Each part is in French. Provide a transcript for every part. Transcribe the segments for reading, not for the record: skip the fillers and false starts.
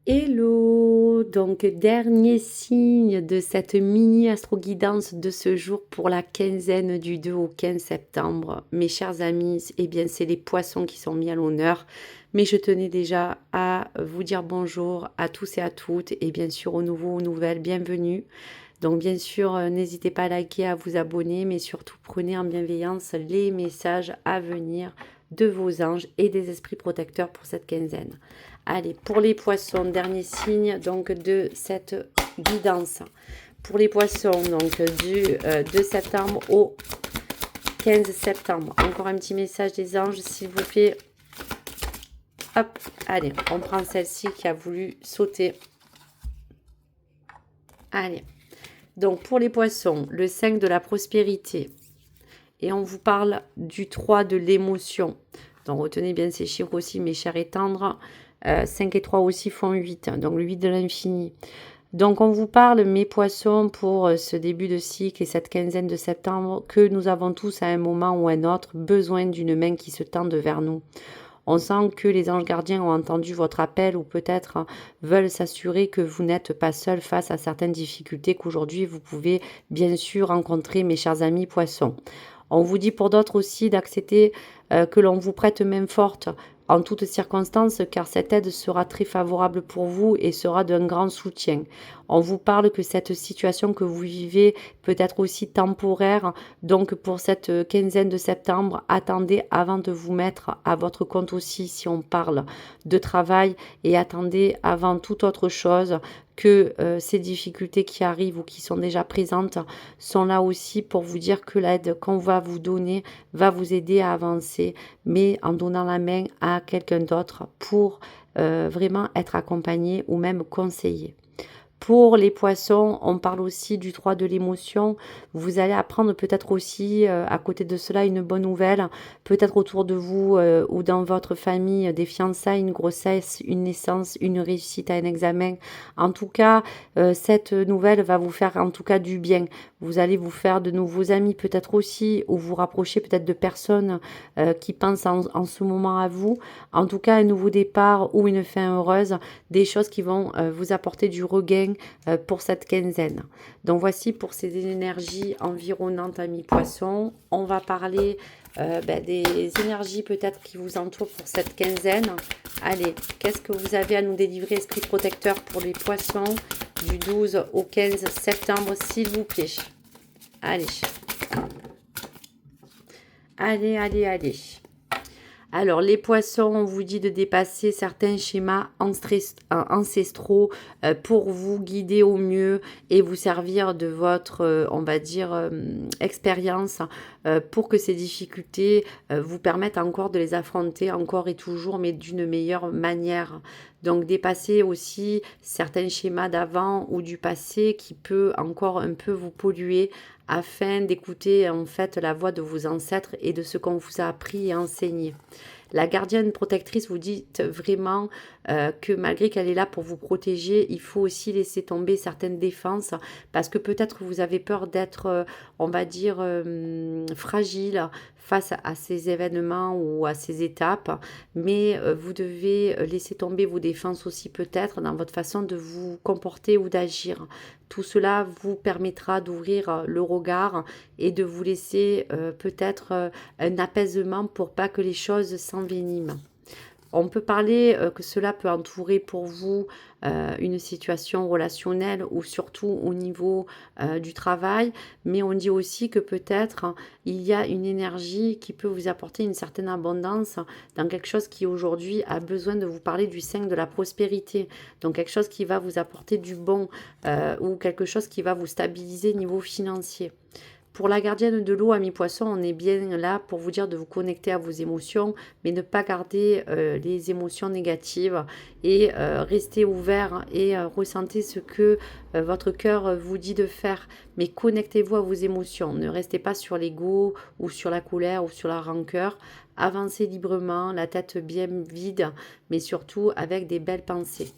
Hello! Donc, dernier signe de cette mini astro-guidance de ce jour pour la quinzaine du 2 au 15 septembre. Mes chers amis, eh bien, c'est les poissons qui sont mis à l'honneur. Mais je tenais déjà à vous dire bonjour à tous et à toutes, et bien sûr aux nouveaux, aux nouvelles, bienvenue. Donc, bien sûr, n'hésitez pas à liker, à vous abonner, mais surtout prenez en bienveillance les messages à venir de vos anges et des esprits protecteurs pour cette quinzaine. Allez, pour les poissons, dernier signe donc de cette guidance. Pour les poissons, donc du 2 septembre au 15 septembre. Encore un petit message des anges, s'il vous plaît. Hop, allez, on prend celle-ci qui a voulu sauter. Allez. Donc pour les poissons, le 5 de la prospérité. Et on vous parle du 3 de l'émotion. Donc retenez bien ces chiffres aussi, mes chers et tendres. 5 et 3 aussi font 8. Donc le 8 de l'infini. Donc on vous parle, mes poissons, pour ce début de cycle et cette quinzaine de septembre, que nous avons tous à un moment ou à un autre besoin d'une main qui se tende vers nous. On sent que les anges gardiens ont entendu votre appel ou peut-être veulent s'assurer que vous n'êtes pas seul face à certaines difficultés qu'aujourd'hui vous pouvez bien sûr rencontrer, mes chers amis poissons. On vous dit pour d'autres aussi d'accepter que l'on vous prête main forte en toutes circonstances, car cette aide sera très favorable pour vous et sera d'un grand soutien. On vous parle que cette situation que vous vivez peut être aussi temporaire, donc pour cette quinzaine de septembre, attendez avant de vous mettre à votre compte aussi si on parle de travail, et attendez avant toute autre chose que ces difficultés qui arrivent ou qui sont déjà présentes sont là aussi pour vous dire que l'aide qu'on va vous donner va vous aider à avancer, mais en donnant la main à quelqu'un d'autre pour vraiment être accompagné ou même conseillé. Pour les poissons, on parle aussi du 3 de l'émotion. Vous allez apprendre peut-être aussi, à côté de cela, une bonne nouvelle. Peut-être autour de vous ou dans votre famille, des fiançailles, une grossesse, une naissance, une réussite à un examen. En tout cas, cette nouvelle va vous faire en tout cas du bien. Vous allez vous faire de nouveaux amis peut-être aussi, ou vous rapprocher peut-être de personnes qui pensent en ce moment à vous. En tout cas, un nouveau départ ou une fin heureuse, des choses qui vont vous apporter du regain pour cette quinzaine. Donc voici pour ces énergies environnantes, amis poissons. On va parler des énergies peut-être qui vous entourent pour cette quinzaine. Allez, qu'est-ce que vous avez à nous délivrer, esprit protecteur, pour les poissons du 12 au 15 septembre, s'il vous plaît. Allez. Allez, allez, allez. Alors, les poissons, on vous dit de dépasser certains schémas ancestraux pour vous guider au mieux et vous servir de votre, on va dire, expérience pour que ces difficultés vous permettent encore de les affronter encore et toujours, mais d'une meilleure manière. Donc, dépasser aussi certains schémas d'avant ou du passé qui peut encore un peu vous polluer, afin d'écouter en fait la voix de vos ancêtres et de ce qu'on vous a appris et enseigné. La gardienne protectrice vous dit vraiment que malgré qu'elle est là pour vous protéger, il faut aussi laisser tomber certaines défenses, parce que peut-être vous avez peur d'être, on va dire, fragile face à ces événements ou à ces étapes, mais vous devez laisser tomber vos défenses aussi peut-être dans votre façon de vous comporter ou d'agir. Tout cela vous permettra d'ouvrir le regard et de vous laisser peut-être un apaisement pour pas que les choses s'enveniment. On peut parler que cela peut entourer pour vous une situation relationnelle ou surtout au niveau du travail, mais on dit aussi que peut-être il y a une énergie qui peut vous apporter une certaine abondance dans quelque chose qui aujourd'hui a besoin de vous parler du 5 de la prospérité. Donc quelque chose qui va vous apporter du bon ou quelque chose qui va vous stabiliser niveau financier. Pour la gardienne de l'eau, amis poissons, on est bien là pour vous dire de vous connecter à vos émotions, mais ne pas garder les émotions négatives et rester ouvert et ressentez ce que votre cœur vous dit de faire. Mais connectez-vous à vos émotions. Ne restez pas sur l'ego ou sur la colère ou sur la rancœur. Avancez librement, la tête bien vide, mais surtout avec des belles pensées.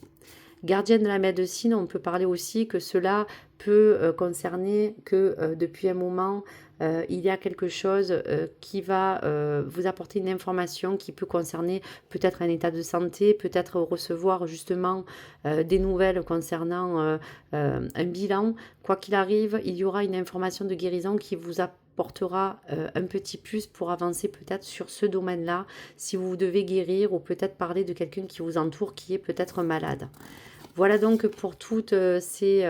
Gardienne de la médecine, on peut parler aussi que cela peut concerner que depuis un moment, il y a quelque chose qui va vous apporter une information qui peut concerner peut-être un état de santé, peut-être recevoir justement des nouvelles concernant un bilan. Quoi qu'il arrive, il y aura une information de guérison qui vous apportera un petit plus pour avancer peut-être sur ce domaine-là, si vous devez guérir ou peut-être parler de quelqu'un qui vous entoure qui est peut-être malade. Voilà donc pour toutes ces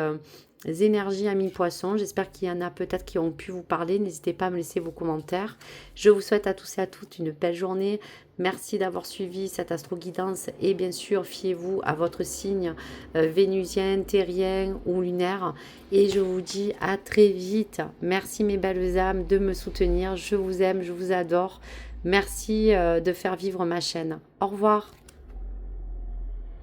énergies amis poissons. J'espère qu'il y en a peut-être qui ont pu vous parler. N'hésitez pas à me laisser vos commentaires. Je vous souhaite à tous et à toutes une belle journée. Merci d'avoir suivi cette astro-guidance et bien sûr, fiez-vous à votre signe vénusien, terrien ou lunaire. Et je vous dis à très vite. Merci mes belles âmes de me soutenir. Je vous aime, je vous adore. Merci de faire vivre ma chaîne. Au revoir.